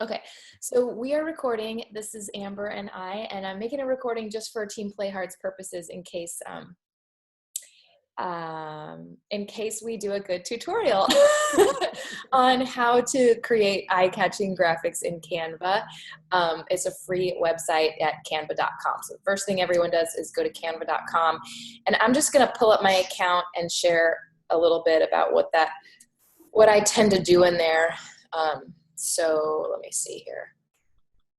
Okay, so we are recording. This is Amber and I'm making a recording just for Team Play Hard's purposes in case we do a good tutorial on how to create eye-catching graphics in Canva. It's a free website at canva.com. So the first thing everyone does is go to canva.com, and I'm just going to pull up my account and share a little bit about what I tend to do in there. So let me see here.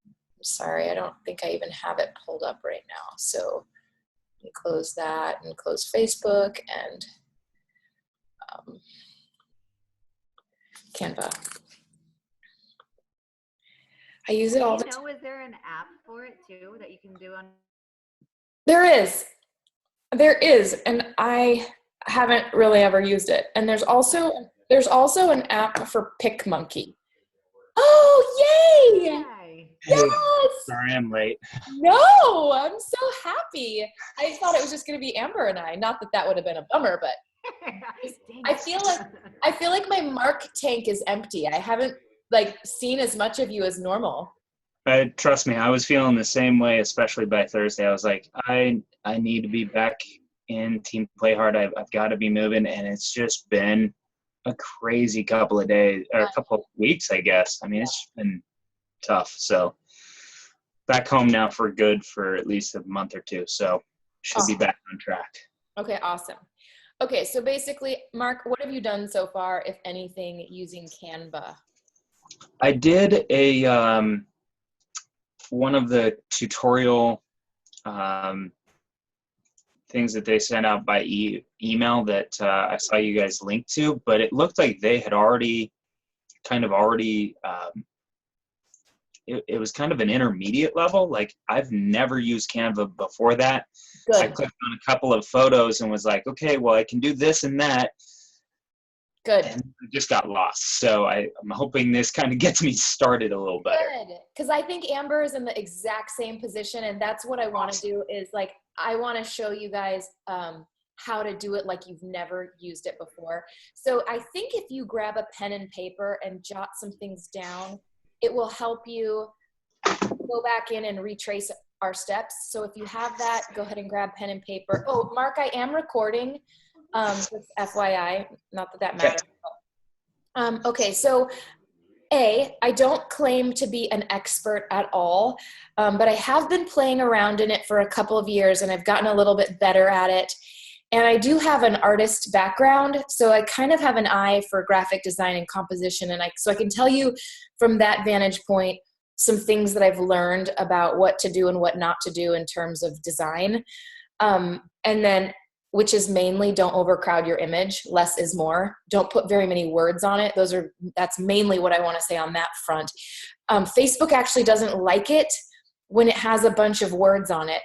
I'm sorry, I don't think I even have it pulled up right now. So let me close that and close Facebook and Canva. I use it all the time. Is there an app for it too that you can do on? There is, and I haven't really ever used it. And there's also an app for PicMonkey. Oh, yay! Hey, Yes! sorry I'm late. No, I'm so happy. I thought it was just going to be Amber and I. Not that that would have been a bummer, but I feel like my mark tank is empty. I haven't seen as much of you as normal. Trust me, I was feeling the same way, especially by Thursday. I was like, I need to be back in Team Play Hard. I've got to be moving, and it's just been a crazy couple of days, or a couple of weeks, I guess. I mean, it's been tough. So back home now for good for at least a month or two. So should be back on track. Okay, awesome. Okay, so basically, Mark, what have you done so far, if anything, using Canva? I did one of the tutorial things that they sent out by email that I saw you guys linked to, but it looked like they had already it was kind of an intermediate level. Like, I've never used Canva before that. Good. I clicked on a couple of photos and was like, okay, well, I can do this and that. Good. And I just got lost. So I'm hoping this kind of gets me started a little better. Good. Because I think Amber is in the exact same position, and that's what I want to do is, I want to show you guys how to do it like you've never used it before. So I think if you grab a pen and paper and jot some things down, it will help you go back in and retrace our steps. So if you have that, go ahead and grab pen and paper. Oh, Mark, I am recording. Just FYI, not that matters. Okay, so I don't claim to be an expert at all, but I have been playing around in it for a couple of years, and I've gotten a little bit better at it. And I do have an artist background, so I kind of have an eye for graphic design and composition, and so I can tell you from that vantage point some things that I've learned about what to do and what not to do in terms of design. And then, which is mainly, don't overcrowd your image. Less is more. Don't put very many words on it. That's mainly what I want to say on that front. Facebook actually doesn't like it when it has a bunch of words on it.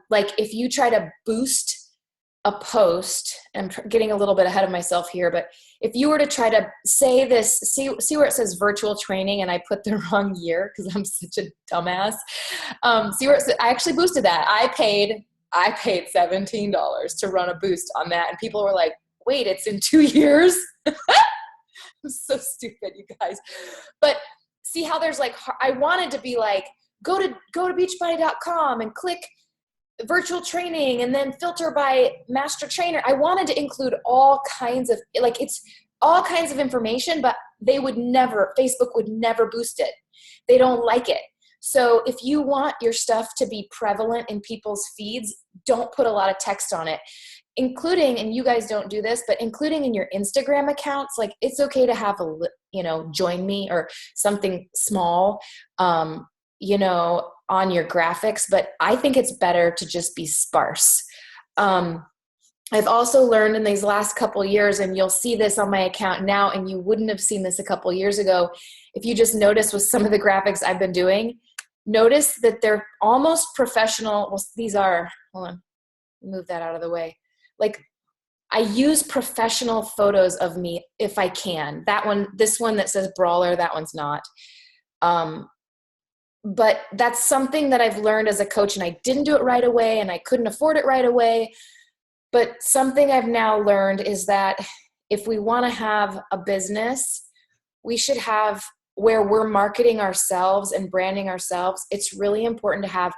Like, if you try to boost a post, I'm getting a little bit ahead of myself here, but if you were to try to say this, see where it says virtual training, and I put the wrong year because I'm such a dumbass. See where it says, I actually boosted that. I paid $17 to run a boost on that, and people were like, wait, it's in 2 years? I'm so stupid, you guys. But see how there's I wanted to be like, go to beachbody.com and click virtual training and then filter by master trainer. I wanted to include all kinds of, it's all kinds of information, but Facebook would never boost it. They don't like it. So if you want your stuff to be prevalent in people's feeds, don't put a lot of text on it, including, and you guys don't do this, but including in your Instagram accounts. It's okay to have join me or something small, on your graphics, but I think it's better to just be sparse. I've also learned in these last couple of years, and you'll see this on my account now, and you wouldn't have seen this a couple of years ago, if you just notice with some of the graphics I've been doing, notice that they're almost professional. Well, these are, hold on, move that out of the way. I use professional photos of me if I can. This one that says brawler, that one's not. But that's something that I've learned as a coach, and I didn't do it right away, and I couldn't afford it right away. But something I've now learned is that if we want to have a business, we should have where we're marketing ourselves and branding ourselves, it's really important to have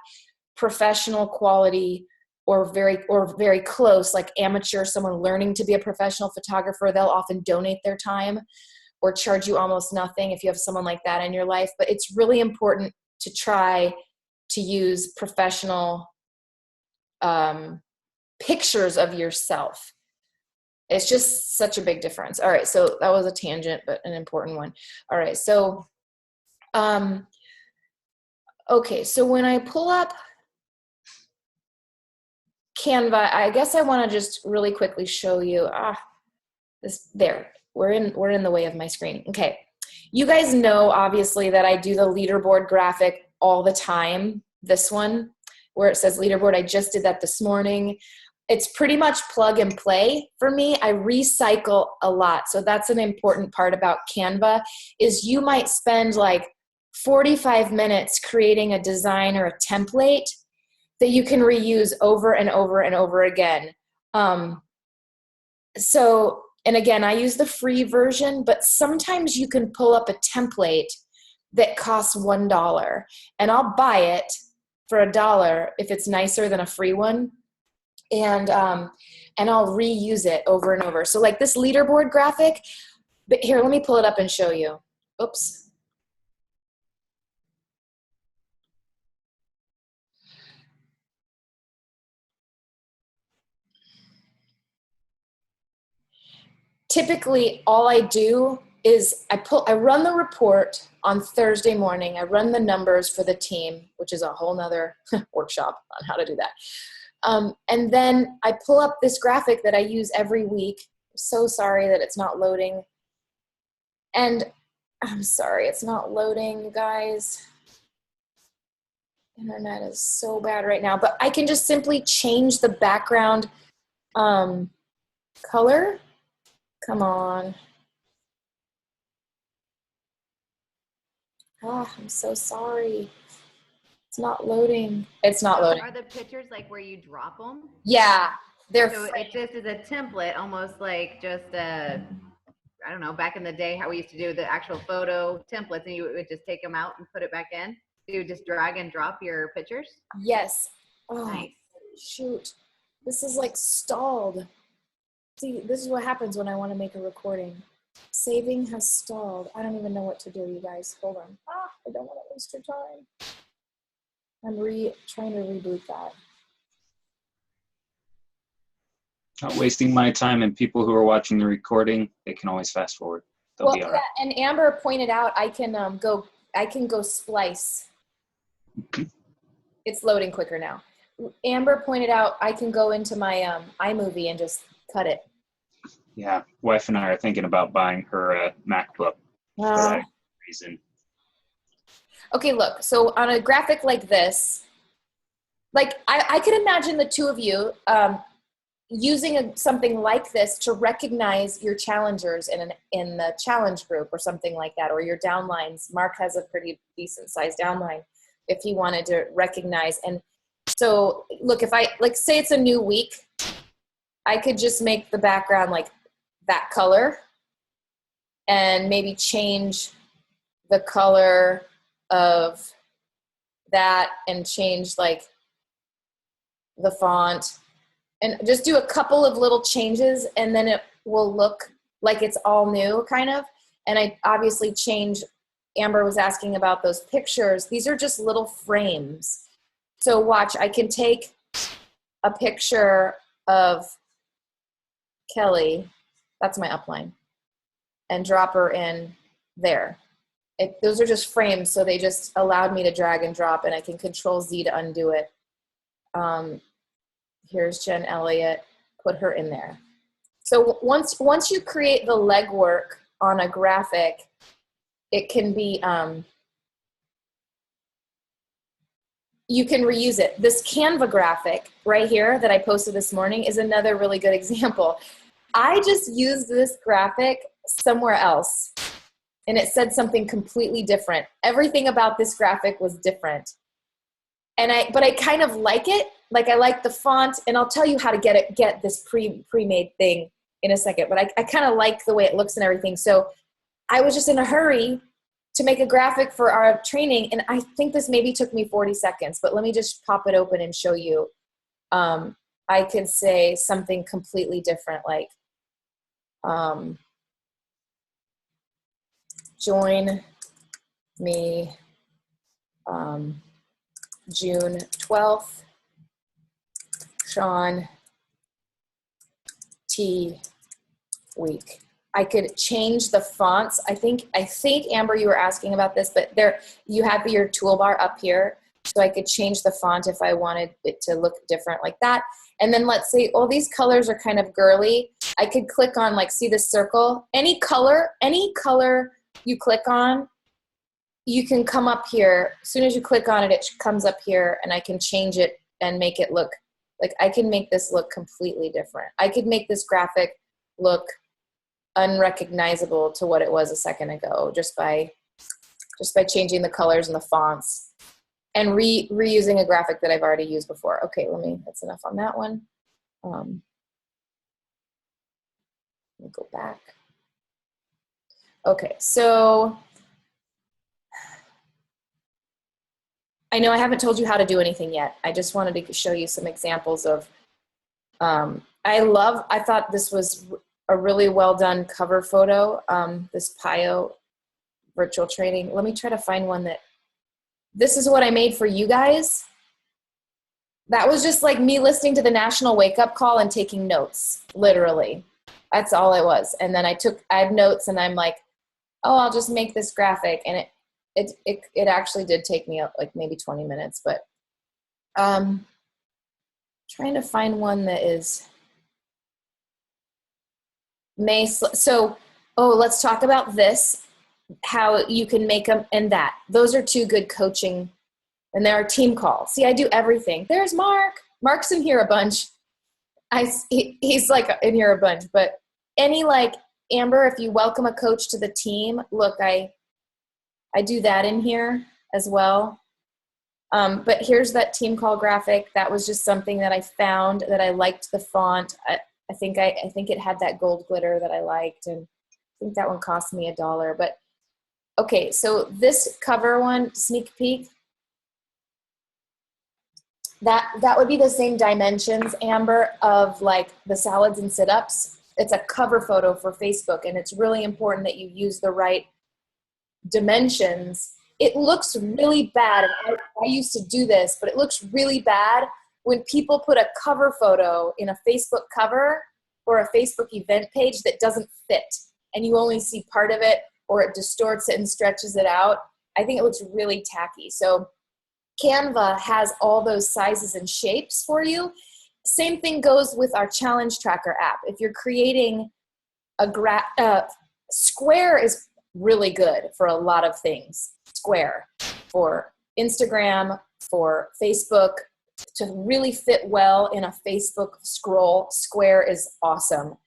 professional quality or very close, like amateur, someone learning to be a professional photographer. They'll often donate their time or charge you almost nothing if you have someone like that in your life. But it's really important to try to use professional pictures of yourself. It's just such a big difference. All right, so that was a tangent, but an important one. All right, so okay, so when I pull up Canva, I guess I want to just really quickly show you this there. We're in the way of my screen. Okay. You guys know obviously that I do the leaderboard graphic all the time. This one where it says leaderboard, I just did that this morning. It's pretty much plug and play for me. I recycle a lot. So that's an important part about Canva is you might spend like 45 minutes creating a design or a template that you can reuse over and over and over again. And again, I use the free version, but sometimes you can pull up a template that costs $1 and I'll buy it for $1 if it's nicer than a free one. And I'll reuse it over and over. So like this leaderboard graphic, but here, let me pull it up and show you. Oops. Typically, all I do is I run the report on Thursday morning. I run the numbers for the team, which is a whole nother workshop on how to do that. And then I pull up this graphic that I use every week. I'm so sorry that it's not loading. And I'm sorry, it's not loading, you guys. Internet is so bad right now, but I can just simply change the background color. Come on. Oh, I'm so sorry. It's not loading. It's not loading. Are the pictures like where you drop them? Yeah, they're so it just is a template, almost like just a, I don't know, back in the day how we used to do the actual photo templates, and you would just take them out and put it back in. You would just drag and drop your pictures. Yes. Oh, nice. Shoot. This is like stalled. See, this is what happens when I want to make a recording. Saving has stalled. I don't even know what to do, you guys. Hold on. I don't want to waste your time. I'm trying to reboot that. Not wasting my time, and people who are watching the recording, they can always fast forward. They'll be all right. Yeah, and Amber pointed out I can go splice. It's loading quicker now. Amber pointed out I can go into my iMovie and just cut it. Yeah, wife and I are thinking about buying her a MacBook for that reason. Okay, look, so on a graphic like this, like I could imagine the two of you using something like this to recognize your challengers in the challenge group or something like that, or your downlines. Mark has a pretty decent sized downline if he wanted to recognize. And so look, if I say it's a new week, I could just make the background like that color and maybe change the color of that and change like the font and just do a couple of little changes, and then it will look like it's all new kind of. And I obviously change, Amber was asking about those pictures. These are just little frames. So watch, I can take a picture of Kelly, that's my upline, and drop her in there. Those are just frames, so they just allowed me to drag and drop, and I can Control Z to undo it. Here's Jen Elliott, put her in there. So once you create the legwork on a graphic, it can be, you can reuse it. This Canva graphic right here that I posted this morning is another really good example. I just used this graphic somewhere else, and it said something completely different. Everything about this graphic was different. But I kind of like it. Like I like the font, and I'll tell you how to get this pre-made thing in a second, but I kind of like the way it looks and everything. So I was just in a hurry to make a graphic for our training, and I think this maybe took me 40 seconds, but let me just pop it open and show you. I could say something completely different, like join me June 12th, Sean T week. I could change the fonts. I think Amber, you were asking about this, but there you have your toolbar up here. So I could change the font if I wanted it to look different like that. And then let's say, oh, these colors are kind of girly. I could click on, like, see this circle? Any color you click on, you can come up here. As soon as you click on it, it comes up here, and I can change it and make it look, like, I can make this look completely different. I could make this graphic look unrecognizable to what it was a second ago just by changing the colors and the fonts and reusing a graphic that I've already used before. Okay, that's enough on that one. Let me go back. Okay, so I know I haven't told you how to do anything yet. I just wanted to show you some examples of, I thought this was a really well done cover photo, this PIO virtual training. Let me try to find one this is what I made for you guys. That was just like me listening to the national wake up call and taking notes, literally. That's all it was. And then I had notes, and I'm like, oh, I'll just make this graphic. And it actually did take me like maybe 20 minutes, but trying to find one that is let's talk about this, how you can make them, and that. Those are two good coaching, and there are team calls. See, I do everything. There's Mark. Mark's in here a bunch. He's like in here a bunch, but Amber, if you welcome a coach to the team, look, I do that in here as well. But here's that team call graphic. That was just something that I found that I liked the font. I think it had that gold glitter that I liked, and I think that one cost me $1. But okay, so this cover one, sneak peek, that would be the same dimensions, Amber, of like the salads and sit-ups. It's a cover photo for Facebook, and it's really important that you use the right dimensions. It looks really bad, and I used to do this, but it looks really bad when people put a cover photo in a Facebook cover or a Facebook event page that doesn't fit, and you only see part of it, or it distorts it and stretches it out. I think it looks really tacky. So Canva has all those sizes and shapes for you. Same thing goes with our challenge tracker app. If you're creating Square is really good for a lot of things. Square for Instagram, for Facebook, to really fit well in a Facebook scroll. Square is awesome.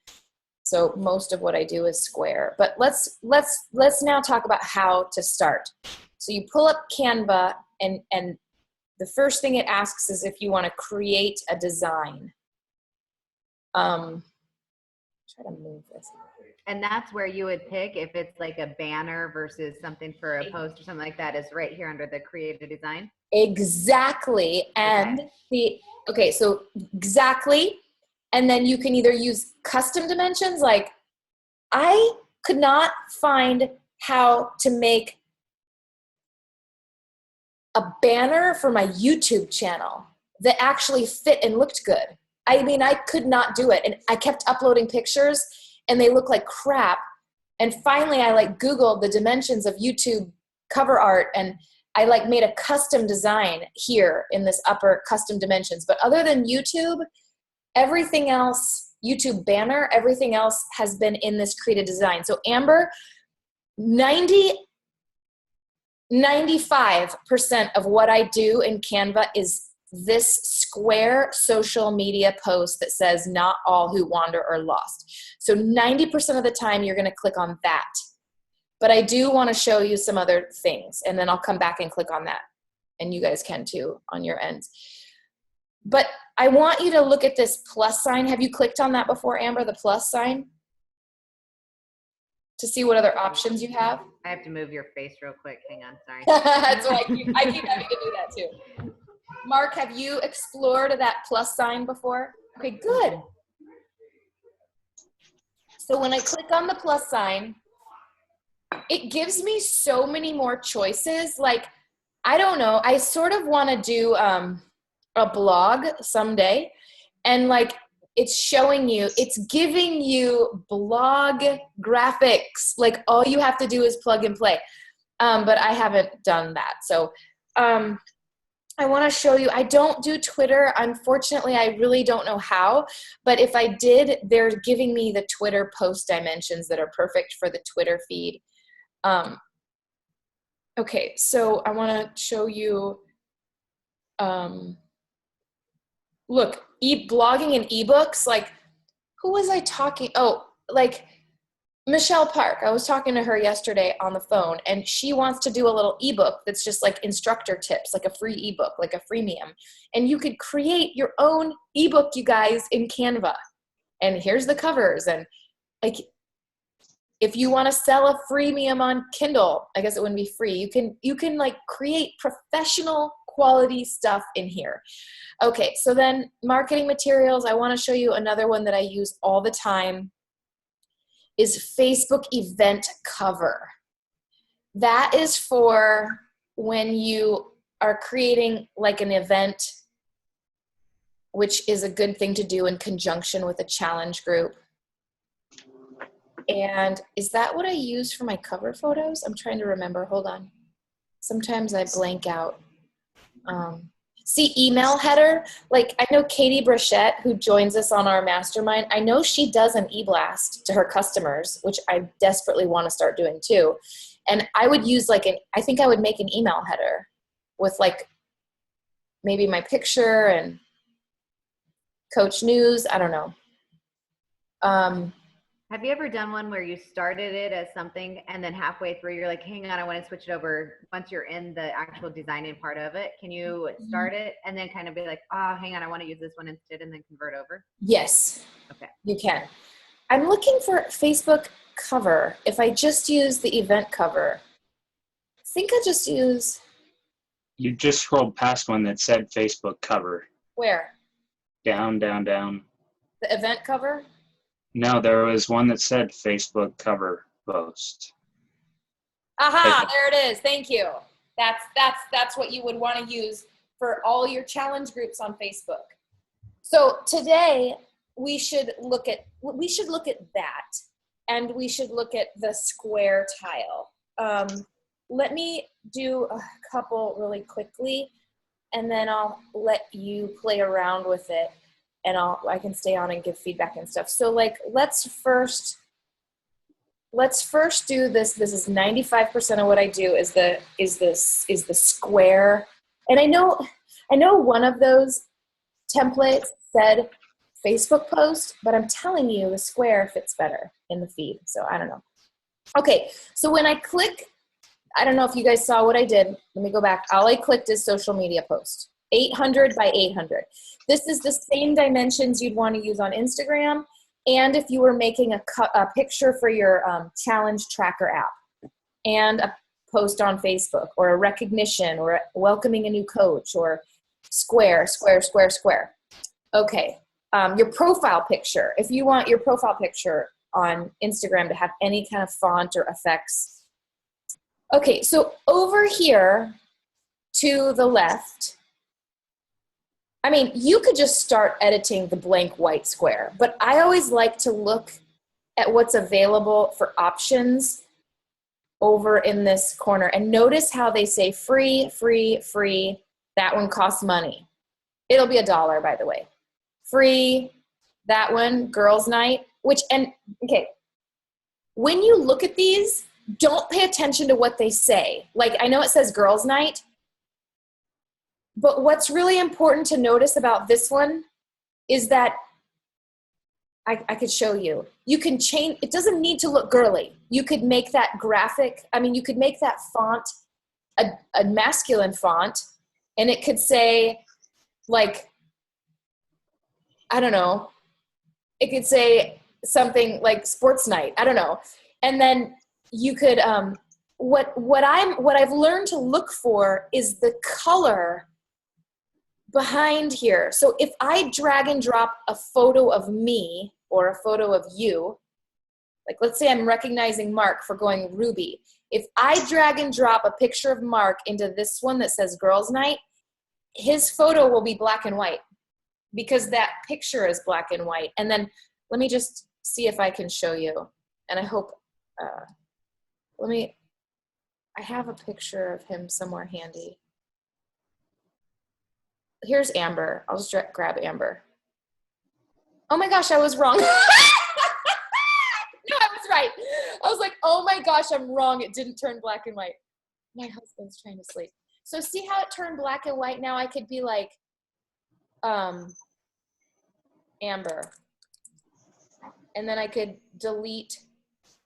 So most of what I do is Square. But let's now talk about how to start. So you pull up Canva, and the first thing it asks is if you want to create a design. Try to move this. And that's where you would pick if it's like a banner versus something for a post or something like that, is right here under the create a design. Exactly. And so exactly. And then you can either use custom dimensions. Like, I could not find how to make a banner for my YouTube channel that actually fit and looked good. I mean, I could not do it. And I kept uploading pictures, and they look like crap. And finally, I Googled the dimensions of YouTube cover art, and I made a custom design here in this upper custom dimensions. But other than YouTube, everything else, YouTube banner, everything else has been in this created design. So Amber, 95% of what I do in Canva is this square social media post that says not all who wander are lost. So 90% of the time you're going to click on that. But I do want to show you some other things, and then I'll come back and click on that. And you guys can too on your ends. But I want you to look at this plus sign. Have you clicked on that before, Amber, the plus sign? to see what other options you have? I have to move your face real quick. Hang on, sorry. That's what I keep having to do that too. Mark, have you explored that plus sign before? Okay, good. So when I click on the plus sign, it gives me so many more choices. Like, I don't know, I sort of want to do a blog someday, and like it's showing you, it's giving you blog graphics. Like all you have to do is plug and play. But I haven't done that. So I want to show you, I don't do Twitter. Unfortunately, I really don't know how, but if I did, they're giving me the Twitter post dimensions that are perfect for the Twitter feed. Okay, so I want to show you, look, blogging and ebooks, like, who was I talking? Oh, like Michelle Park. I was talking to her yesterday on the phone, and she wants to do a little ebook that's just like instructor tips, like a free ebook, like a freemium. And you could create your own ebook, you guys, in Canva. And here's the covers. And like, if you want to sell a freemium on Kindle, I guess it wouldn't be free. You can like create professional quality stuff in here. Okay, so then marketing materials. I want to show you another one that I use all the time is Facebook event cover. That is for when you are creating like an event, which is a good thing to do in conjunction with a challenge group. And is that what I use for my cover photos? I'm trying to remember. Hold on. Sometimes I blank out. See, email header. Like, I know Katie Brachette, who joins us on our mastermind. I know she does an e-blast to her customers, which I desperately want to start doing too. And I would use like I think I would make an email header with like maybe my picture and coach news. I don't know. Have you ever done one where you started it as something and then halfway through you're like, hang on, I want to switch it over? Once you're in the actual designing part of it, can you start it and then kind of be like, oh, hang on, I want to use this one instead, and then convert over? Yes. Okay. You can. I'm looking for Facebook cover. If I just use the event cover, I think I just use. You just scrolled past one that said Facebook cover. Where? Down, down, down. The event cover? No, there was one that said Facebook cover post. Aha, there it is. Thank you. That's what you would want to use for all your challenge groups on Facebook. So today we should look at that, and we should look at the square tile. Let me do a couple really quickly, and then I'll let you play around with it, and I can stay on and give feedback and stuff. So like, let's first do this. This is 95% of what I do is the square. And I know one of those templates said Facebook post, but I'm telling you the square fits better in the feed. So I don't know. Okay, so when I click, I don't know if you guys saw what I did. Let me go back. All I clicked is social media post. 800 by 800. This is the same dimensions you'd want to use on Instagram, and if you were making a picture for your challenge tracker app, and a post on Facebook, or a recognition, or welcoming a new coach, or square. Okay, your profile picture. If you want your profile picture on Instagram to have any kind of font or effects. Okay, so over here to the left, I mean, you could just start editing the blank white square, but I always like to look at what's available for options over in this corner. And notice how they say free, free, free. That one costs money. It'll be $1, by the way. Free, that one, girls' night, okay. When you look at these, don't pay attention to what they say. Like, I know it says girls' night, but what's really important to notice about this one is that I could show you. You can change, it doesn't need to look girly. You could make that graphic, you could make that font a masculine font, and it could say, like, I don't know, it could say something like sports night. I don't know. And then you could, what I've learned to look for is the color behind here. So if I drag and drop a photo of me or a photo of you, like let's say I'm recognizing Mark for going Ruby. If I drag and drop a picture of Mark into this one that says girls night, his photo will be black and white because that picture is black and white. And then let me just see if I can show you. And I hope, I have a picture of him somewhere handy. Here's Amber. I'll just grab Amber. Oh my gosh, I was wrong. No, I was right. I was like, oh my gosh, I'm wrong. It didn't turn black and white. My husband's trying to sleep. So see how it turned black and white? Now I could be like, Amber. And then I could delete.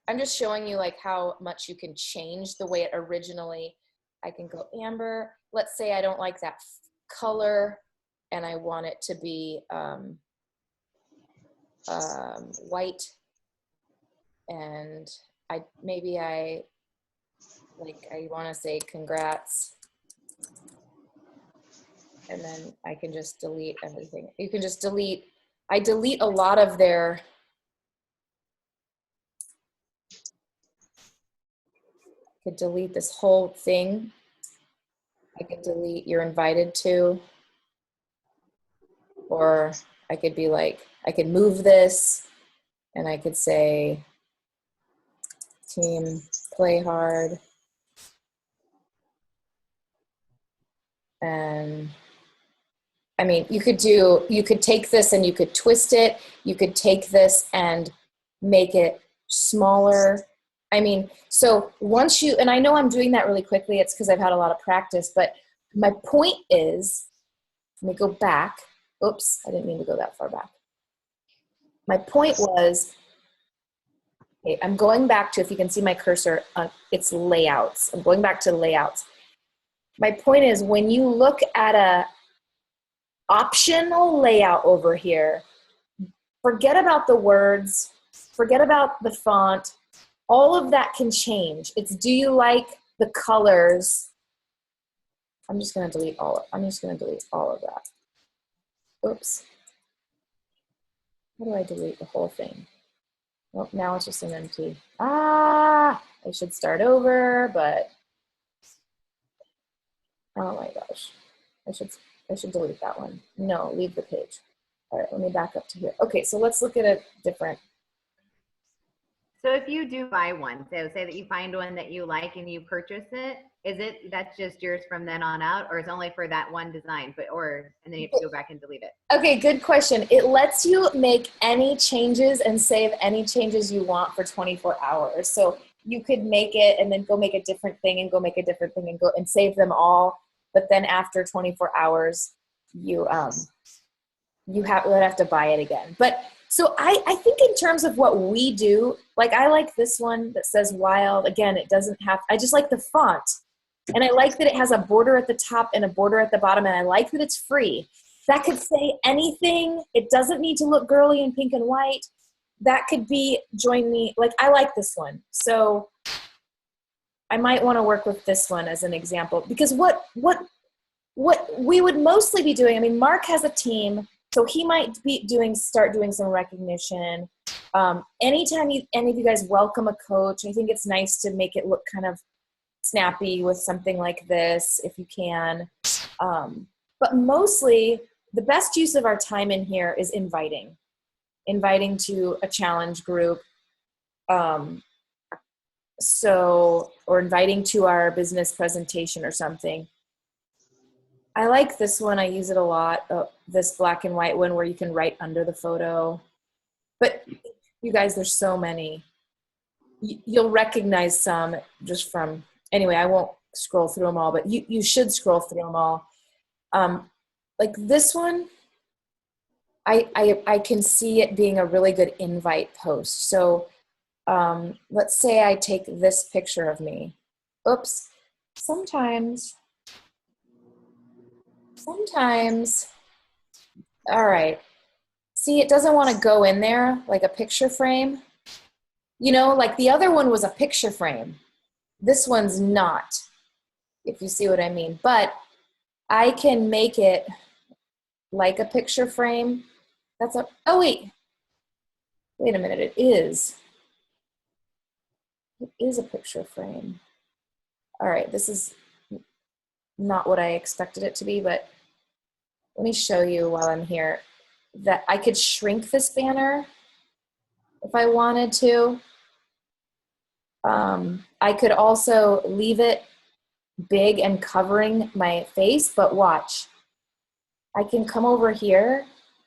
I'm just showing you like how much you can change the way it originally. I can go Amber. Let's say I don't like that color and I want it to be white. And I want to say congrats. And then I can just delete everything. You can just delete. I delete a lot of their. I could delete this whole thing. I could delete you're invited to. Or I could be like, I could move this and I could say, team play hard. And I mean, you could take this and you could twist it. You could take this and make it smaller. I mean, so once you, and I know I'm doing that really quickly, it's because I've had a lot of practice, but my point is, let me go back. Oops, I didn't mean to go that far back. My point was, okay, I'm going back to, if you can see my cursor, it's layouts. I'm going back to layouts. My point is, when you look at a optional layout over here, forget about the words, forget about the font. All of that can change. It's, do you like the colors? I'm just going to delete all of that. Oops. How do I delete the whole thing? Well, now it's just an empty. I should start over, but oh my gosh. I should delete that one. No, leave the page. All right, let me back up to here. Okay, so let's look at a different. So if you do buy one, so say that you find one that you like and you purchase it, that's just yours from then on out, or it's only for that one design, and then you have to go back and delete it? Okay, good question. It lets you make any changes and save any changes you want for 24 hours. So you could make it and then go make a different thing and go make a different thing and go and save them all. But then after 24 hours, you would have to buy it again. But so I think in terms of what we do, like I like this one that says wild. Again, it doesn't have, I just like the font. And I like that it has a border at the top and a border at the bottom. And I like that it's free. That could say anything. It doesn't need to look girly in pink and white. That could be join me. Like I like this one. So I might want to work with this one as an example, because what we would mostly be doing, I mean, Mark has a team, so he might be start doing some recognition. Anytime any of you guys welcome a coach, I think it's nice to make it look kind of snappy with something like this, if you can. But mostly, the best use of our time in here is inviting to a challenge group. Or inviting to our business presentation or something. I like this one. I use it a lot. This black and white one where you can write under the photo. But you guys, there's so many. You'll recognize some just from, anyway, I won't scroll through them all, but you should scroll through them all. Like this one, I can see it being a really good invite post. So let's say I take this picture of me. Oops. Sometimes, all right. See, it doesn't want to go in there like a picture frame. You know, like the other one was a picture frame. This one's not, if you see what I mean. But I can make it like a picture frame. That's a, oh wait a minute, it is. It is a picture frame. All right, this is not what I expected it to be, but let me show you while I'm here that I could shrink this banner if I wanted to. I could also leave it big and covering my face, but watch. I can come over here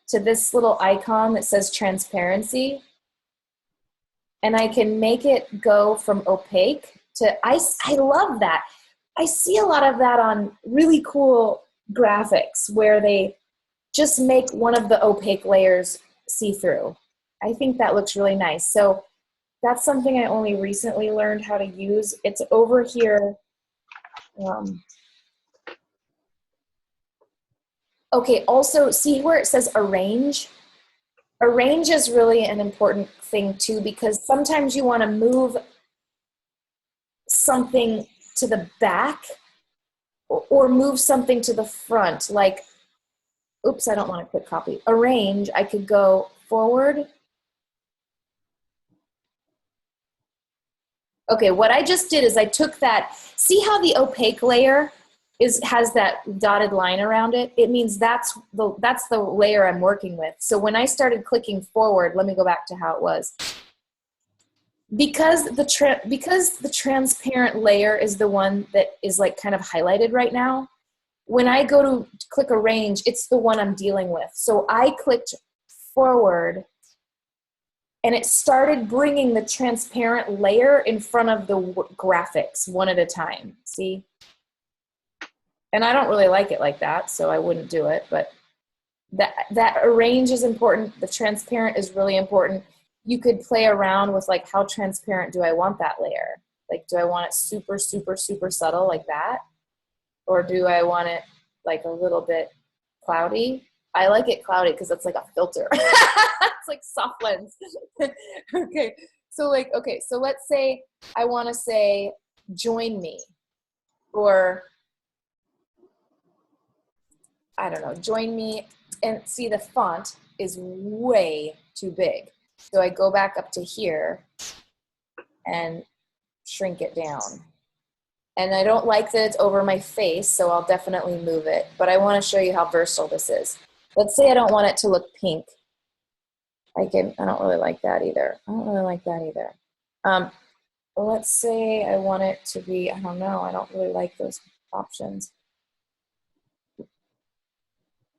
to this little icon that says transparency, and I can make it go from opaque to, I love that. I see a lot of that on really cool graphics where they just make one of the opaque layers see-through. I think that looks really nice. So that's something I only recently learned how to use. It's over here. Okay, also see where it says arrange? Arrange is really an important thing too, because sometimes you want to move something to the back or move something to the front. Like, oops, I don't want to click copy. Arrange, I could go forward. Okay, what I just did is I took that, see how the opaque layer has that dotted line around it? It means that's the layer I'm working with. So when I started clicking forward, let me go back to how it was. Because the transparent layer is the one that is like kind of highlighted right now, when I go to click arrange, it's the one I'm dealing with. So I clicked forward and it started bringing the transparent layer in front of the graphics one at a time, see? And I don't really like it like that, so I wouldn't do it, but that arrange is important. The transparent is really important. You could play around with like, how transparent do I want that layer? Like, do I want it super, super, super subtle like that? Or do I want it like a little bit cloudy? I like it cloudy because it's like a filter. It's like soft lens. Okay, so let's say I want to say join me, or I don't know, join me, and see the font is way too big. So I go back up to here and shrink it down. And I don't like that it's over my face, so I'll definitely move it. But I want to show you how versatile this is. Let's say I don't want it to look pink. I don't really like that either. Let's say I want it to be, I don't know, I don't really like those options.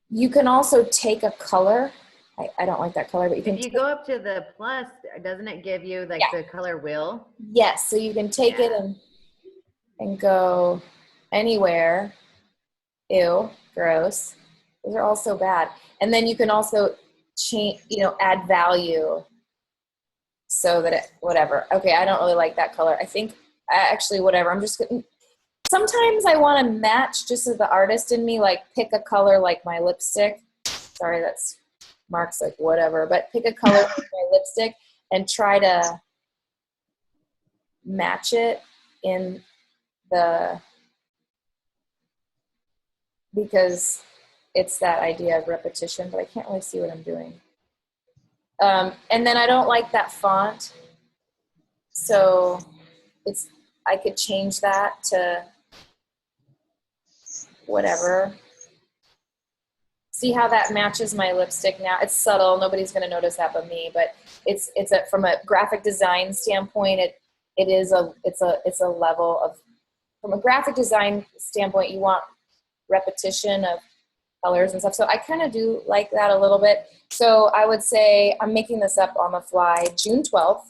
You can also take a color. I don't like that color, but you can. If you go up to the plus, doesn't it give you like the color wheel? Yes, so you can take it and go anywhere. Ew, gross. Those are all so bad. And then you can also change, add value so that it, whatever. Okay, I don't really like that color. I think, actually, whatever. I'm just going to, sometimes I want to match, just as the artist in me, like pick a color like my lipstick. Sorry, that's Mark's like, whatever. But pick a color like my lipstick and try to match it in the, because it's that idea of repetition, but I can't really see what I'm doing. And then I don't like that font. So I could change that to whatever. See how that matches my lipstick now? It's subtle. Nobody's going to notice that but me. But from a graphic design standpoint, it's a level of, from a graphic design standpoint, you want repetition of colors and stuff. So I kind of do like that a little bit. So I would say, I'm making this up on the fly, June 12th.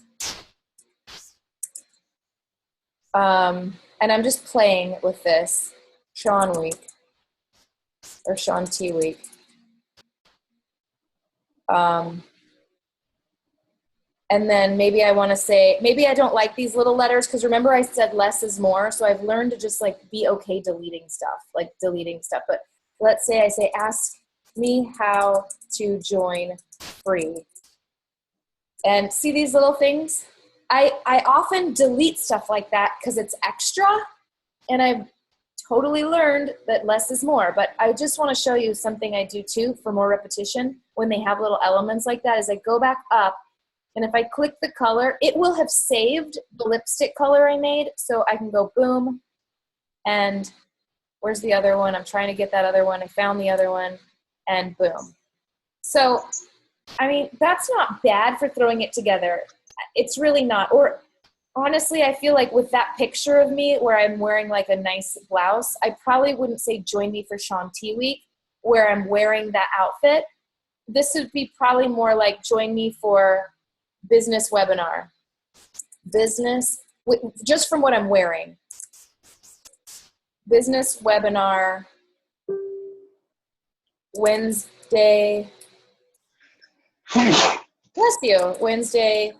And I'm just playing with this, Sean Week, or Sean T Week. And then maybe I want to say, maybe I don't like these little letters, because remember I said less is more. So I've learned to just like be okay deleting stuff. But let's say I say, ask me how to join free. And see these little things? I often delete stuff like that because it's extra, and I've totally learned that less is more. But I just want to show you something I do too for more repetition when they have little elements like that is I go back up, and if I click the color, it will have saved the lipstick color I made. So I can go boom, and where's the other one? I'm trying to get that other one. I found the other one, and boom. So, I mean, that's not bad for throwing it together. It's really not. Or honestly, I feel like with that picture of me where I'm wearing like a nice blouse, I probably wouldn't say join me for Shaun T Week where I'm wearing that outfit. This would be probably more like join me for business webinar. Business, just from what I'm wearing. Business webinar, Wednesday, bless you, Wednesday,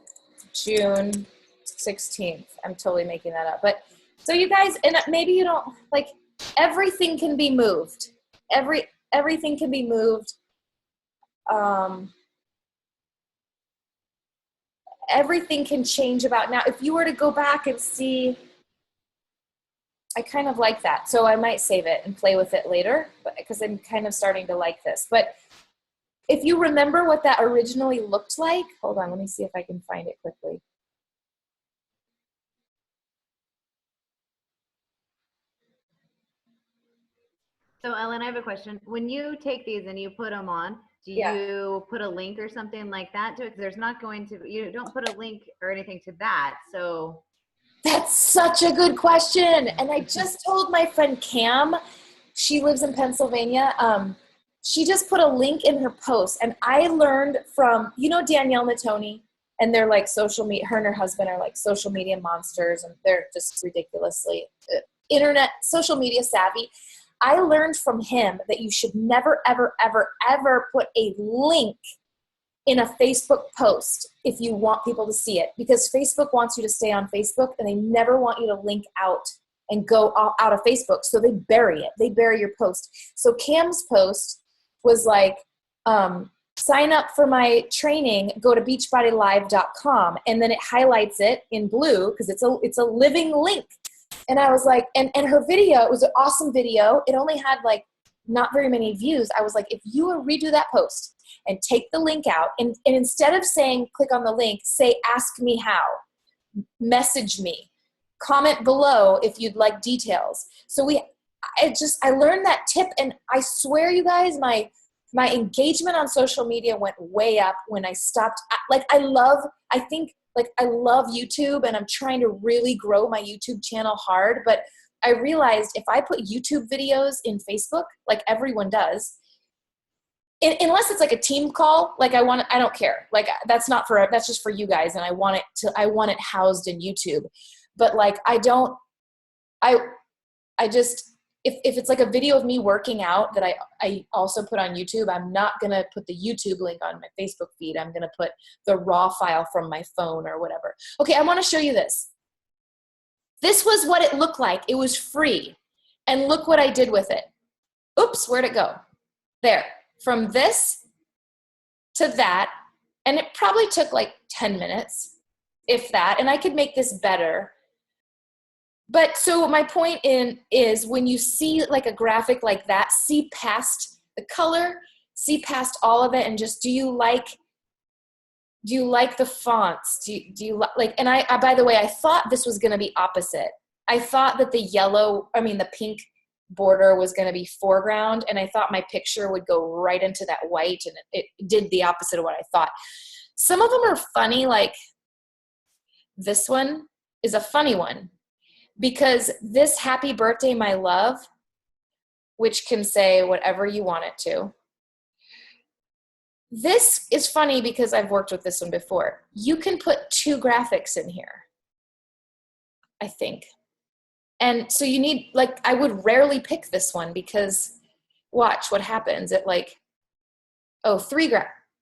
June 16th. I'm totally making that up. But so you guys, and maybe you don't, like, everything can be moved. Everything can be moved. Everything can change about now. If you were to go back and see, I kind of like that. So I might save it and play with it later because I'm kind of starting to like this. But if you remember what that originally looked like, hold on, let me see if I can find it quickly. So Ellen, I have a question. When you take these and you put them on, do you put a link or something like that to it? Because there's not going to, you don't put a link or anything to that. So that's such a good question. And I just told my friend Cam, she lives in Pennsylvania. She just put a link in her post. And I learned from, you know, Danielle Natoni, and they're like social media, her and her husband are like social media monsters, and they're just ridiculously internet, social media savvy. I learned from him that you should never, ever, ever, ever put a link in a Facebook post if you want people to see it, because Facebook wants you to stay on Facebook and they never want you to link out and go out of Facebook. So they bury it. They bury your post. So Cam's post was like, sign up for my training, go to beachbodylive.com. And then it highlights it in blue because it's a living link. And I was like, and her video, it was an awesome video. It only had like not very many views. I was like, if you would redo that post and take the link out, and instead of saying click on the link, say ask me how, message me, comment below if you'd like details. So I learned that tip, and I swear you guys, my engagement on social media went way up when I stopped. I love YouTube, and I'm trying to really grow my YouTube channel hard, but I realized if I put YouTube videos in Facebook, like everyone does, unless it's like a team call, like I don't care. Like that's just for you guys, and I want it housed in YouTube. But like if it's like a video of me working out that I also put on YouTube, I'm not going to put the YouTube link on my Facebook feed. I'm going to put the raw file from my phone or whatever. Okay, I want to show you this. This was what it looked like. It was free. And look what I did with it. Oops, where'd it go? There. From this to that. And it probably took like 10 minutes, if that. And I could make this better. But so my point is when you see like a graphic like that, see past the color, see past all of it, and just do you like the fonts? Do you like? And I by the way, I thought this was going to be opposite. I thought that the pink border was going to be foreground, and I thought my picture would go right into that white, and it did the opposite of what I thought. Some of them are funny, like this one is a funny one. Because this happy birthday, my love, which can say whatever you want it to. This is funny because I've worked with this one before. You can put 2 graphics in here, I think. And so you need, like, I would rarely pick this one because watch what happens. It like, 3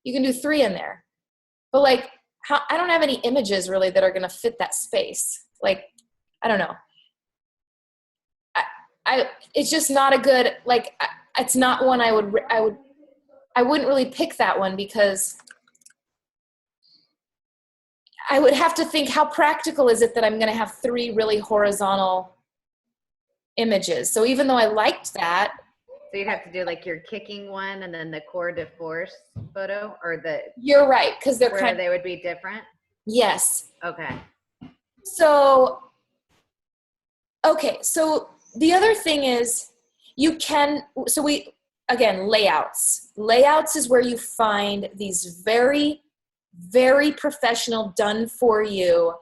you can do 3 in there. But like, I don't have any images really that are going to fit that space. Like, I don't know. It's just not a good, like, it's not one I wouldn't really pick that one because I would have to think, how practical is it that I'm going to have 3 really horizontal images? So even though I liked that. So you'd have to do like your kicking one and then the core de force photo, or the. You're right, because they're where they would be different. Yes. Okay. So, okay. So the other thing is again, layouts. Layouts is where you find these very, very professional, done for you.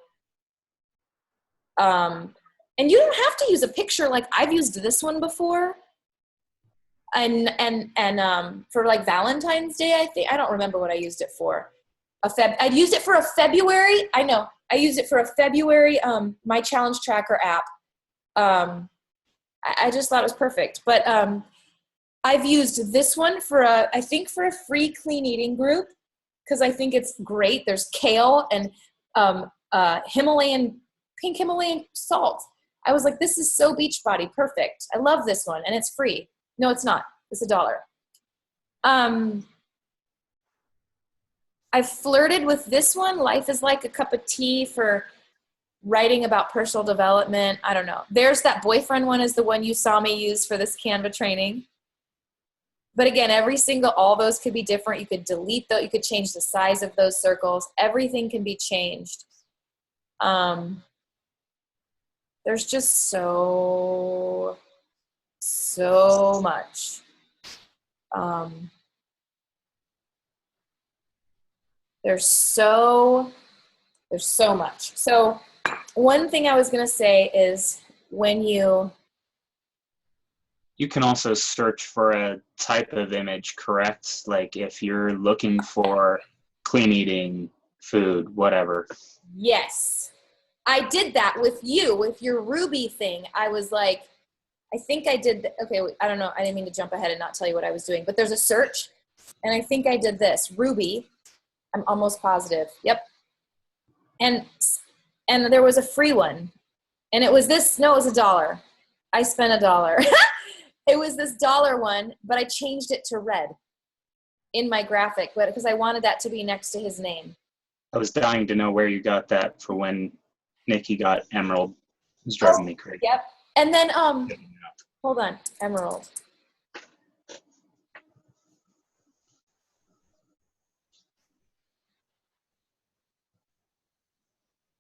And you don't have to use a picture. Like I've used this one before. And for like Valentine's Day, I don't remember what I used it for. I'd used it for a February. I know I used it for a February, my challenge tracker app. I just thought it was perfect, but, I've used this one for I think for a free clean eating group, because I think it's great. There's kale and, pink Himalayan salt. I was like, this is so Beachbody, perfect. I love this one, and it's free. No, it's not. It's $1. I've flirted with this one. Life is like a cup of tea, for writing about personal development. I don't know. There's that boyfriend one, is the one you saw me use for this Canva training. But again, all those could be different. You could delete those. You could change the size of those circles. Everything can be changed. There's just so much. There's so much. So one thing I was going to say is, when you can also search for a type of image, correct? Like if you're looking for clean eating, food, whatever. Yes. I did that with your Ruby thing. I was like, I think I did. Okay. I don't know. I didn't mean to jump ahead and not tell you what I was doing, but there's a search, and I think I did this Ruby. I'm almost positive. Yep. And there was a free one, and it was this. No, it was $1. I spent $1. It was this $1 one, but I changed it to red in my graphic, but because I wanted that to be next to his name. I was dying to know where you got that for when Nikki got Emerald. It was driving me crazy. Yep. And then, hold on, Emerald.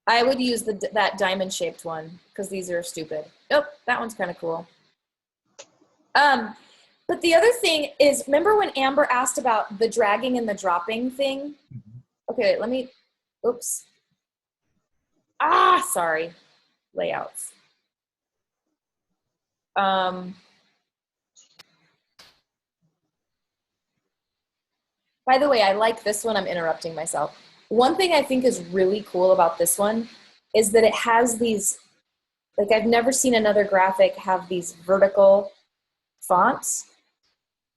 I would use that diamond-shaped one, because these are stupid. Oh, that one's kind of cool. But the other thing is, remember when Amber asked about the dragging and the dropping thing? Okay, oops. Sorry. Layouts. By the way, I like this one. I'm interrupting myself. One thing I think is really cool about this one is that it has these, like I've never seen another graphic have these vertical fonts.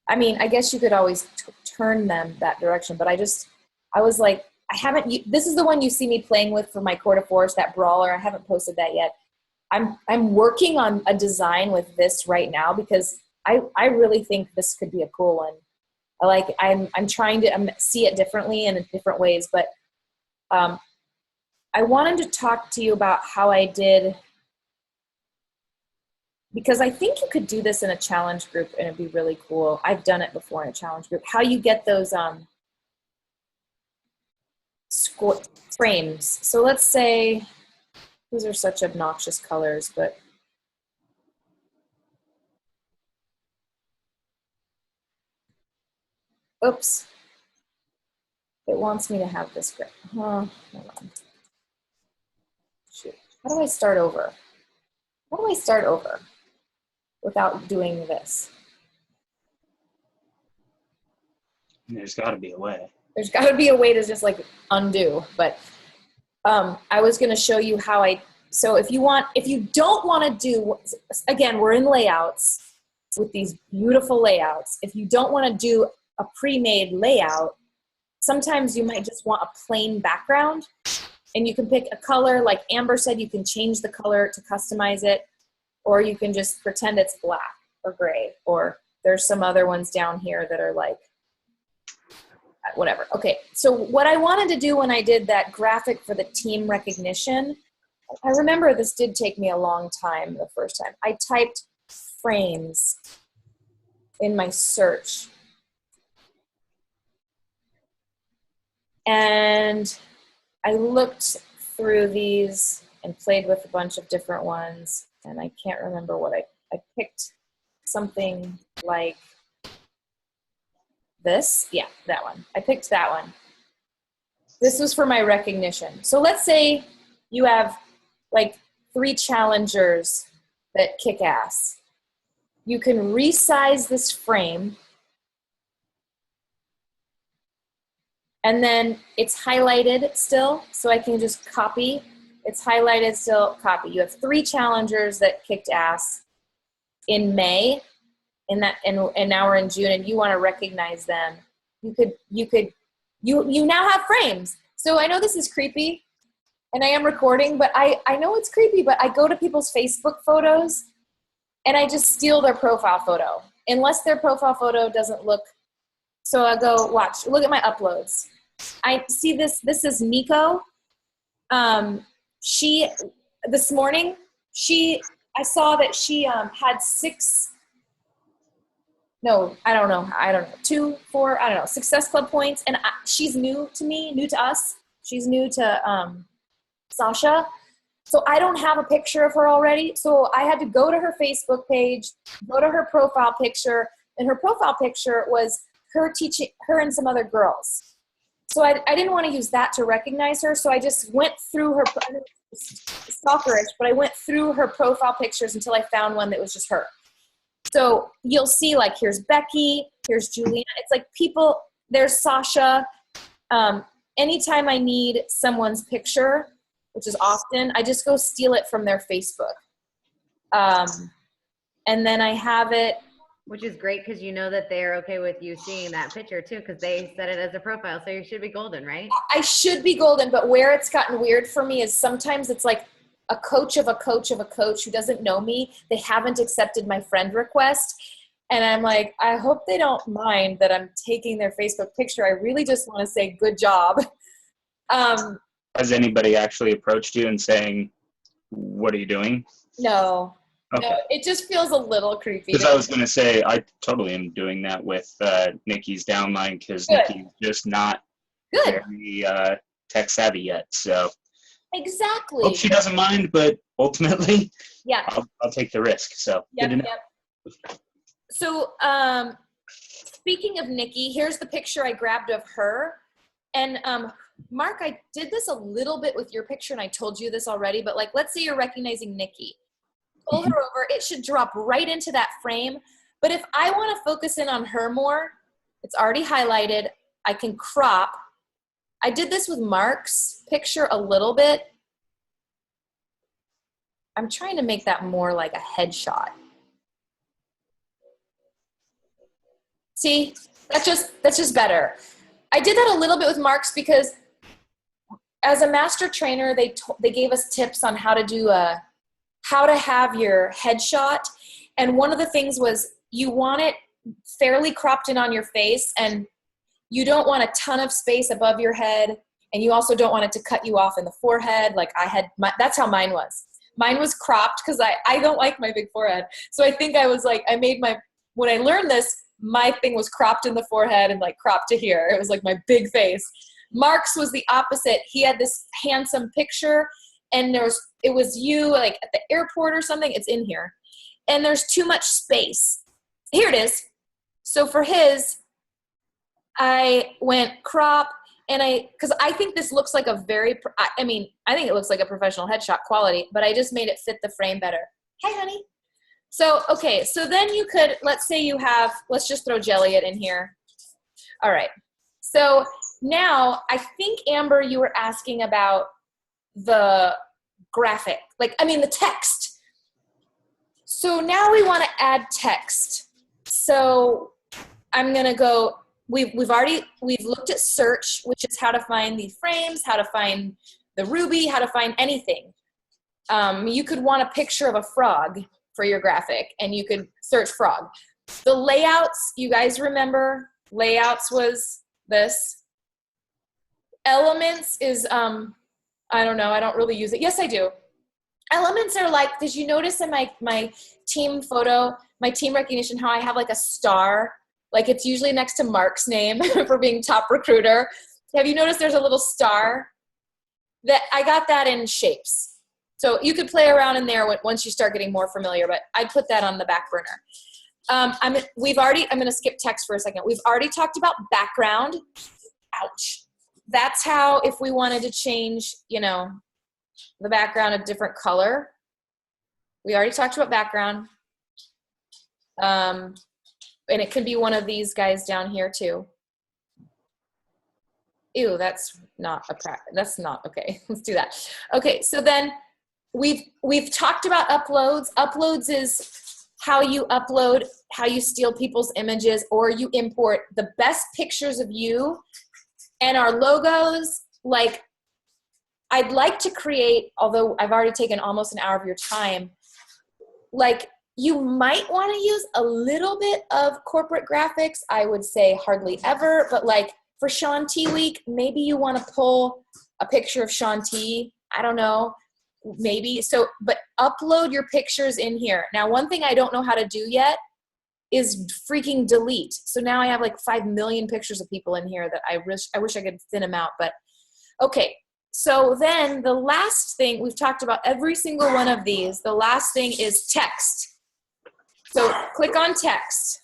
I mean, I guess you could always turn them that direction, but I was like, this is the one you see me playing with for my Core de Force, that brawler. I haven't posted that yet. I'm working on a design with this right now, because I really think this could be a cool one. I'm trying to see it differently and in different ways, but I wanted to talk to you about how I did, because I think you could do this in a challenge group and it'd be really cool. I've done it before in a challenge group. How you get those frames. So let's say, these are such obnoxious colors, but oops. It wants me to have this grip. Hold on. Shoot. How do I start over? How do I start over without doing this? There's got to be a way. There's got to be a way to just like undo. But I was going to show you how so if you don't want to do, again, we're in layouts with these beautiful layouts. If you don't want to do a pre-made layout, sometimes you might just want a plain background, and you can pick a color. Like Amber said, you can change the color to customize it, or you can just pretend it's black or gray, or there's some other ones down here that are like whatever. Okay, so what I wanted to do when I did that graphic for the team recognition, I remember this did take me a long time the first time. I typed frames in my search. And I looked through these and played with a bunch of different ones, and I can't remember what I picked something like this. Yeah, that one. I picked that one. This was for my recognition. So let's say you have like 3 challengers that kick ass. You can resize this frame, and then it's highlighted still, so I can just copy. It's highlighted still, copy. You have 3 challengers that kicked ass in May, and now we're in June, and you want to recognize them. You now have frames. So I know this is creepy, and I am recording, but I know it's creepy, but I go to people's Facebook photos, and I just steal their profile photo, unless their profile photo doesn't look. So I go, watch, look at my uploads. I see this is Nico. This morning, I saw that she had 6, no, I don't know, 2, 4, I don't know, Success Club points, and she's new to me, new to us. She's new to Sasha. So I don't have a picture of her already. So I had to go to her Facebook page, go to her profile picture, and her profile picture was her teaching, her and some other girls. So I didn't want to use that to recognize her. So I just went through her, stalkerish, but I went through her profile pictures until I found one that was just her. So you'll see, like, here's Becky, here's Juliana. It's like people, there's Sasha. Anytime I need someone's picture, which is often, I just go steal it from their Facebook. And then I have it. Which is great, because you know that they're okay with you seeing that picture too, because they set it as a profile. So you should be golden, right? I should be golden, but where it's gotten weird for me is sometimes it's like a coach of a coach of a coach who doesn't know me. They haven't accepted my friend request. And I'm like, I hope they don't mind that I'm taking their Facebook picture. I really just want to say good job. Has anybody actually approached you and saying, what are you doing? No. Okay. No, it just feels a little creepy. Because I was going to say, I totally am doing that with Nikki's downline, because Nikki's just not very tech savvy yet. So exactly. Hope she doesn't mind, but ultimately, yeah, I'll take the risk. So good to know. Yep. So speaking of Nikki, here's the picture I grabbed of her. And Mark, I did this a little bit with your picture, and I told you this already, but like, let's say you're recognizing Nikki. Pull her over, it should drop right into that frame. But if I want to focus in on her more, it's already highlighted. I can crop. I did this with Mark's picture a little bit. I'm trying to make that more like a headshot. See, that's just better. I did that a little bit with Mark's because as a master trainer, they gave us tips on how to have your headshot. And one of the things was you want it fairly cropped in on your face, and you don't want a ton of space above your head, and you also don't want it to cut you off in the forehead. Like that's how mine was. Mine was cropped because I don't like my big forehead. So I think I was like, when I learned this, my thing was cropped in the forehead and like cropped to here. It was like my big face. Mark's was the opposite. He had this handsome picture, and it was you like at the airport or something. It's in here. And there's too much space. Here it is. So for his, I went crop, and because I think this looks like I think it looks like a professional headshot quality, but I just made it fit the frame better. Hi, honey. So, okay. So then you could, let's say let's just throw Jelliet in here. All right. So now I think, Amber, you were asking about the graphic, the text. So now we want to add text. So I'm going to go, we've looked at search, which is how to find the frames, how to find the Ruby, how to find anything. You could want a picture of a frog for your graphic, and you could search frog. The layouts, you guys remember, layouts was this. Elements is, I don't know, I don't really use it. Yes, I do. Elements are like, did you notice in my team photo, my team recognition, how I have like a star? Like it's usually next to Mark's name for being top recruiter. Have you noticed there's a little star? That I got that in shapes. So you could play around in there once you start getting more familiar, but I'd put that on the back burner. I'm going to skip text for a second. We've already talked about background. Ouch. That's how, if we wanted to change, you know, the background a different color. We already talked about background. And it could be one of these guys down here too. Ew, that's not okay. Let's do that. Okay, so then we've talked about uploads. Uploads is how you upload, how you steal people's images, or you import the best pictures of you and our logos. Like, I'd like to create, although I've already taken almost an hour of your time, like you might want to use a little bit of corporate graphics. I would say hardly ever, but like for Sean T Week, maybe you want to pull a picture of Sean T. I don't know, maybe. So, but upload your pictures in here. Now, one thing I don't know how to do yet is freaking delete. So now I have like 5 million pictures of people in here that I wish I could thin them out, but okay. So then the last thing, we've talked about every single one of these. The last thing is text. So click on text.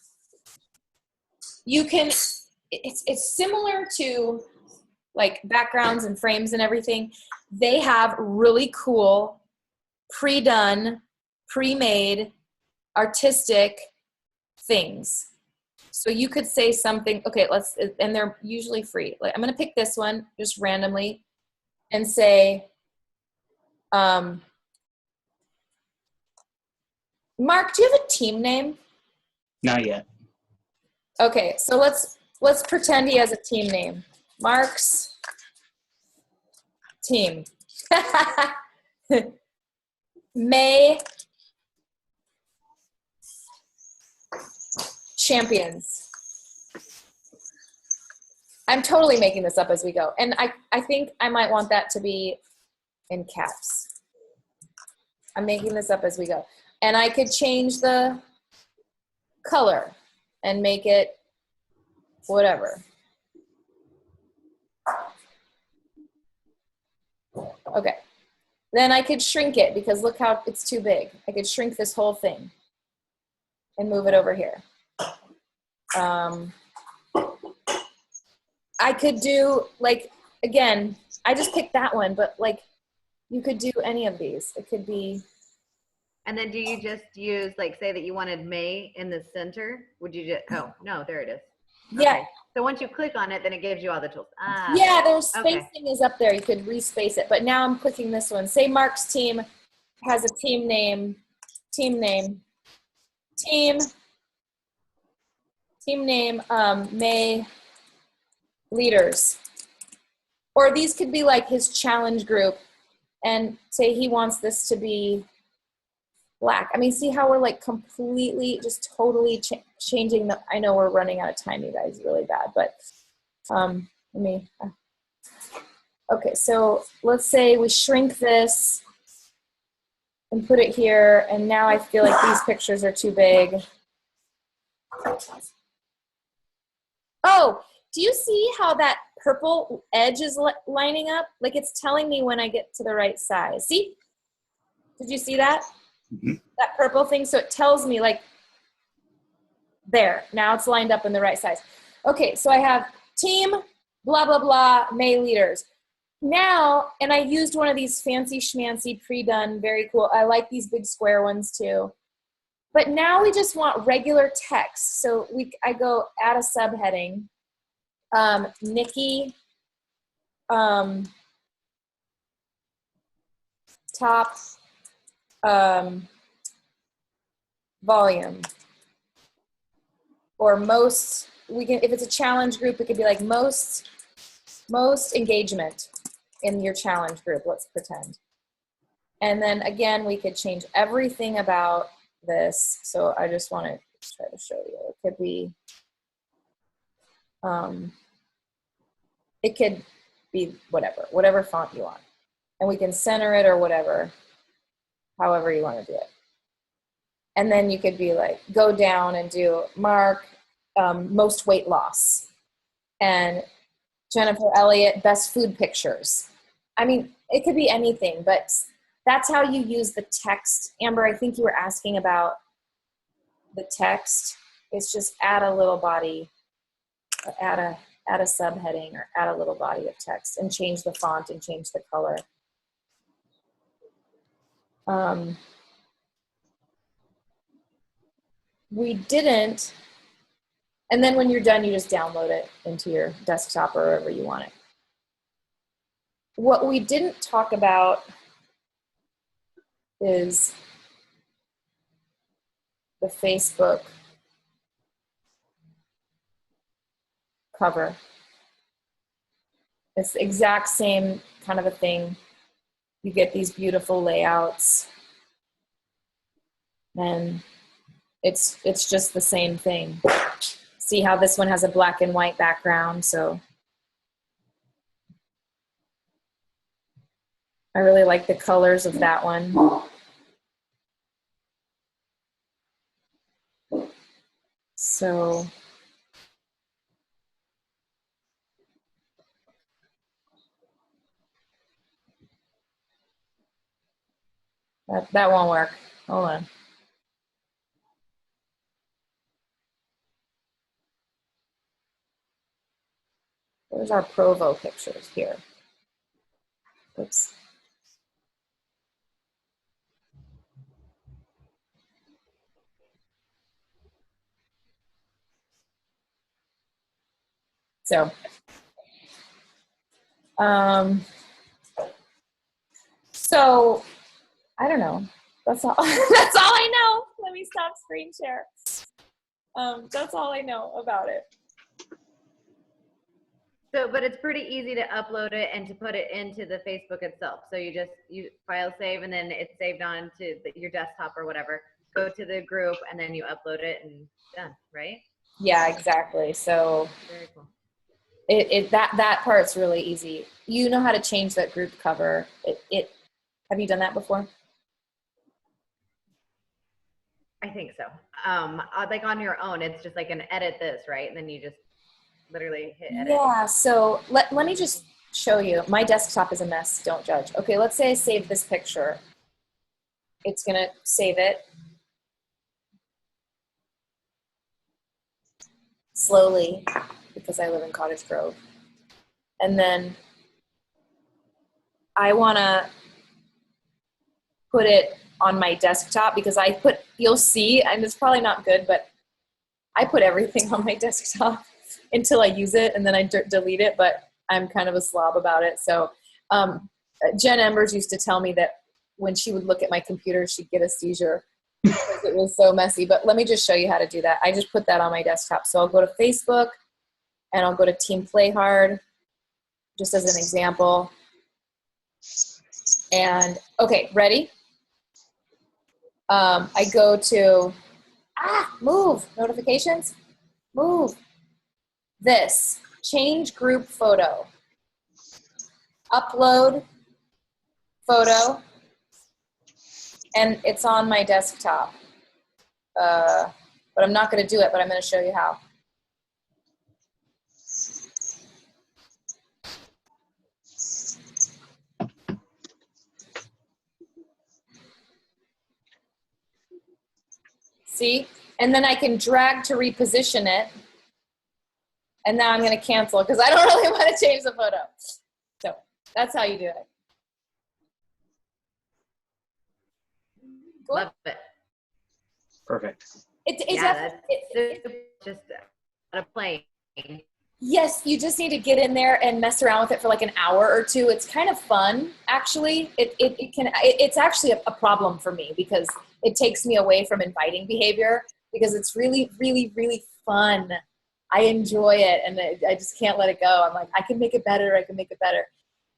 You can, it's similar to like backgrounds and frames and everything. They have really cool, pre-done, pre-made, artistic things. So you could say something, okay, and they're usually free. Like, I'm going to pick this one just randomly and say, Mark, do you have a team name? Not yet. Okay, so let's pretend he has a team name. Mark's team. May champions. I'm totally making this up as we go. And I think I might want that to be in caps. I'm making this up as we go. And I could change the color and make it whatever. Okay. Then I could shrink it because look how it's too big. I could shrink this whole thing and move it over here. I could do, like, again, I just picked that one, but like you could do any of these. It could be. And then do you just use, like, say that you wanted May in the center? Would you just, oh, no, there it is. Yeah. Okay. So once you click on it, then it gives you all the tools. Yeah, there's okay. spacing is up there. You could respace it. But now I'm clicking this one. Say Mark's team has a team name, May leaders. Or these could be like his challenge group and say he wants this to be black. I mean, see how we're like completely, just totally changing the, I know we're running out of time, you guys, really bad, but okay, so let's say we shrink this and put it here, and now I feel like these pictures are too big. Oh, do you see how that purple edge is lining up? Like it's telling me when I get to the right size. See? Did you see that? Mm-hmm. That purple thing? So it tells me like, there, now it's lined up in the right size. Okay, so I have team, blah, blah, blah, May leaders. Now, and I used one of these fancy schmancy pre-done, very cool. I like these big square ones too. But now we just want regular text. So I go add a subheading. Nikki, top volume, or most, we can, if it's a challenge group, it could be like most engagement in your challenge group, let's pretend. And then again, we could change everything about this. So I just want to try to show you. It could be, It could be whatever font you want. And we can center it or whatever, however you want to do it. And then you could be like, go down and do Mark, most weight loss. And Jennifer Elliott, best food pictures. I mean, it could be anything, but that's how you use the text. Amber, I think you were asking about the text. It's just add a little body, or add a subheading, or add a little body of text and change the font and change the color. We didn't, and then when you're done, you just download it into your desktop or wherever you want it. What we didn't talk about is the Facebook cover. It's the exact same kind of a thing. You get these beautiful layouts, and it's just the same thing. See how this one has a black and white background, so I really like the colors of that one. So that won't work. Hold on. There's our Provo pictures here. Oops. So, so I don't know. That's all. That's all I know. Let me stop screen share. That's all I know about it. So, but it's pretty easy to upload it and to put it into the Facebook itself. So you file save, and then it's saved on to your desktop or whatever. Go to the group, and then you upload it, and done, right? Yeah, exactly. So Very cool. That part's really easy. You know how to change that group cover. Have you done that before? I think so. Like on your own, it's just like an edit this, right? And then you just literally hit edit. Yeah, so let me just show you. My desktop is a mess, don't judge. Okay, let's say I save this picture. It's gonna save it. Slowly, because I live in Cottage Grove. And then I wanna put it on my desktop because you'll see, and it's probably not good, but I put everything on my desktop until I use it, and then I delete it, but I'm kind of a slob about it. So Jen Embers used to tell me that when she would look at my computer, she'd get a seizure because it was so messy. But let me just show you how to do that. I just put that on my desktop. So I'll go to Facebook, and I'll go to Team Play Hard, just as an example. And, okay, ready? I go to, move, notifications, move. This, change group photo, upload photo, and it's on my desktop. But I'm not gonna do it, but I'm gonna show you how. See? And then I can drag to reposition it. And now I'm going to cancel because I don't really want to change the photo. So that's how you do it. Cool. Love it. Perfect. It's just a plane. Yes, you just need to get in there and mess around with it for like an hour or two. It's kind of fun, actually. It's actually a problem for me because it takes me away from inviting behavior because it's really, really, really fun. I enjoy it, and I just can't let it go. I'm like, I can make it better. I can make it better.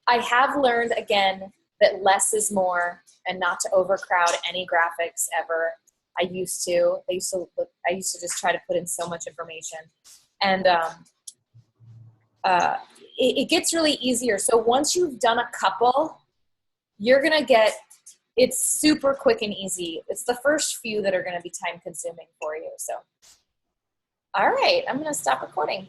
I have learned, again, that less is more and not to overcrowd any graphics ever. I used to just try to put in so much information. And it gets really easier. So once you've done a couple, you're going to get, it's super quick and easy. It's the first few that are going to be time consuming for you. So, all right, I'm going to stop recording.